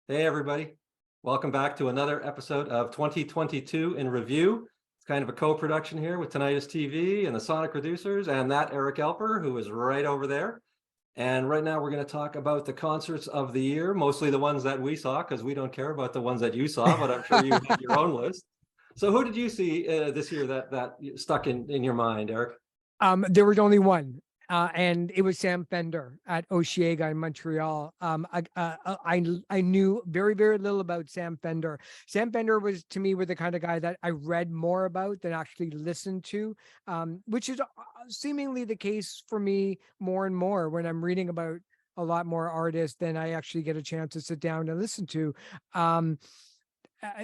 Hey, everybody. Welcome back to another episode of 2022 in Review. It's kind of a co-production here with Tinnitist TV and the Sonic producers and that Eric Alper, who is right over there. And right now we're going to talk about the concerts of the year, mostly the ones that we saw, because we don't care about the ones that you saw, but I'm sure you have your own list. So who did you see this year that stuck in your mind, Eric? There was only one, and it was Sam Fender at Osheaga in Montreal. I knew very, very little about Sam Fender. Sam Fender was, to me, the kind of guy that I read more about than actually listened to, which is seemingly the case for me more and more when I'm reading about a lot more artists than I actually get a chance to sit down and listen to.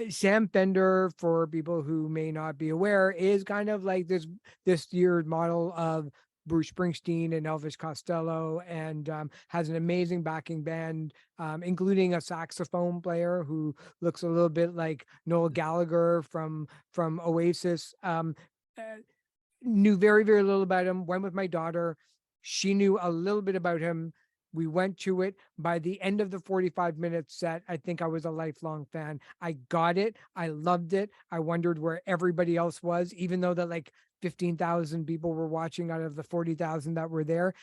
Sam Fender, for people who may not be aware, is kind of like this year's model of Bruce Springsteen and Elvis Costello, and has an amazing backing band, including a saxophone player who looks a little bit like Noel Gallagher from Oasis. Knew very, very little about him. Went with my daughter. She knew a little bit about him. We went to it. By the end of the 45-minute set, I think I was a lifelong fan. I got it. I loved it. I wondered where everybody else was, even though that like 15,000 people were watching out of the 40,000 that were there.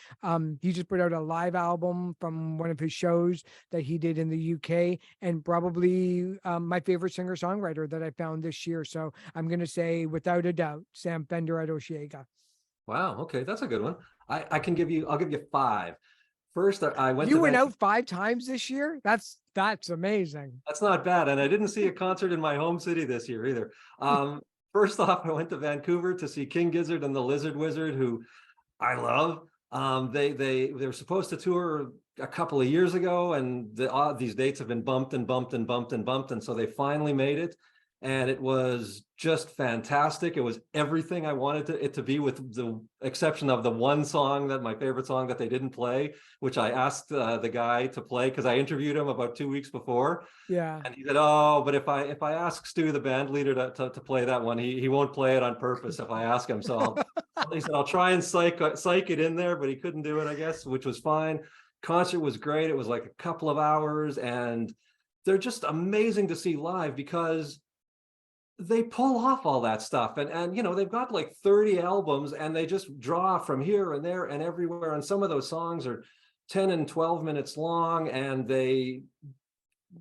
He just put out a live album from one of his shows that he did in the UK, and probably my favorite singer-songwriter that I found this year. So I'm going to say, without a doubt, Sam Fender at Osheaga. Wow, okay, that's a good one. I'll give you five. First, I went You to went out 5 times this year? That's amazing. That's not bad. And I didn't see a concert in my home city this year either. First off, I went to Vancouver to see King Gizzard and the Lizard Wizard, who I love. They were supposed to tour a couple of years ago, and these dates have been bumped and bumped and bumped and bumped, and so they finally made it. And it was just fantastic. It was everything I wanted it to be, with the exception of the one song, that my favorite song that they didn't play, which I asked the guy to play because I interviewed him about 2 weeks before. Yeah. And he said, "Oh, but if I ask Stu, the band leader, to play that one, he won't play it on purpose if I ask him. So he said, I'll try and psych it in there, but he couldn't do it, I guess, which was fine. Concert was great. It was like a couple of hours, and they're just amazing to see live because they pull off all that stuff, and they've got like 30 albums, and they just draw from here and there and everywhere, and some of those songs are 10 and 12 minutes long, and they're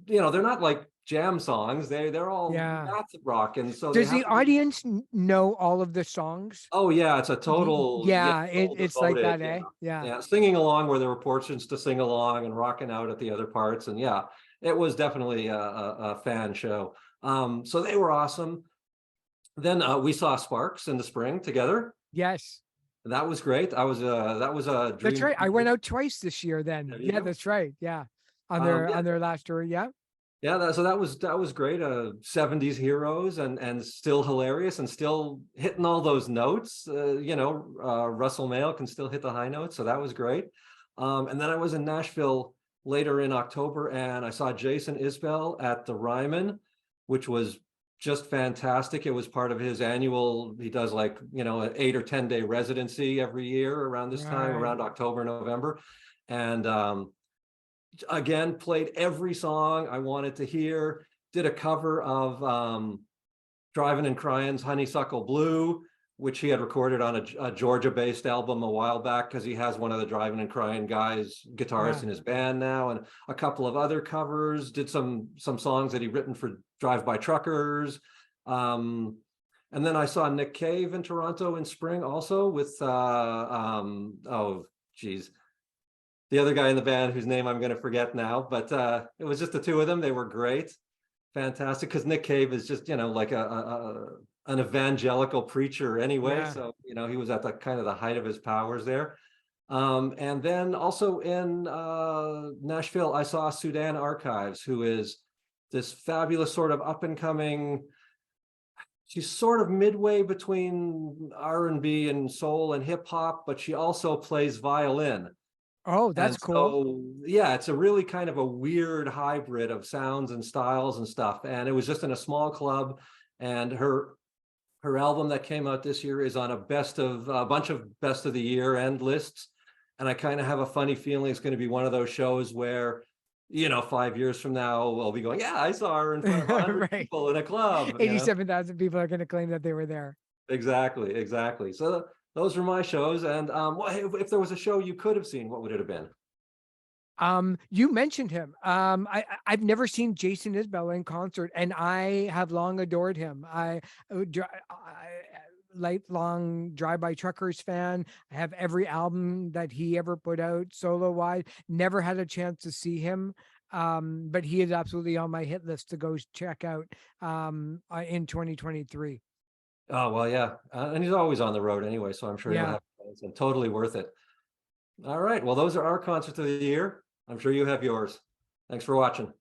not like jam songs. They're all math rock, and so does the audience know all of the songs? Oh yeah, it's a total it's like that, eh? Yeah, singing along where there were portions to sing along, and rocking out at the other parts, and yeah, it was definitely a fan show. So they were awesome. Then we saw Sparks in the spring together. Yes. That was great. That was a dream. That's right. I went out twice this year then. Yeah, that's right. Yeah. On their last tour. Yeah. Yeah, so that was great. 70s heroes, and still hilarious, and still hitting all those notes. Russell Mael can still hit the high notes, so that was great. And then I was in Nashville later in October, and I saw Jason Isbell at the Ryman, which was just fantastic. It was part of his annual, he does like, an 8 or 10 day residency every year around this time, around October, November. And again, played every song I wanted to hear, did a cover of Driving and Crying's Honeysuckle Blue, which he had recorded on a Georgia-based album a while back, because he has one of the Driving and Crying guys, guitarists in his band now, and a couple of other covers. Did some songs that he'd written for Drive-By Truckers. And then I saw Nick Cave in Toronto in spring also with, the other guy in the band whose name I'm going to forget now, but it was just the two of them. They were great. Fantastic, because Nick Cave is just, like an evangelical preacher anyway. So, he was at the kind of the height of his powers there. And then also in Nashville, I saw Sudan Archives, who is this fabulous sort of up and coming. She's sort of midway between R&B and soul and hip hop, but she also plays violin. Oh, that's cool. So, yeah, it's a really kind of a weird hybrid of sounds and styles and stuff. And it was just in a small club, and her album that came out this year is on a bunch of best of the year end lists. And I kind of have a funny feeling it's going to be one of those shows where 5 years from now, we'll be going, yeah, I saw her in front of 100 Right. people in a club. 87,000 people are going to claim that they were there. Exactly. So those were my shows. And if there was a show you could have seen, what would it have been? You mentioned him. I've never seen Jason Isbell in concert, and I have long adored him. Lifelong Drive-By Truckers fan. I have every album that he ever put out solo wide. Never had a chance to see him. But he is absolutely on my hit list to go check out in 2023. Oh, well, yeah. And he's always on the road anyway, so I'm sure you'll Yeah. have fans, and totally worth it. All right. Well, those are our concerts of the year. I'm sure you have yours. Thanks for watching.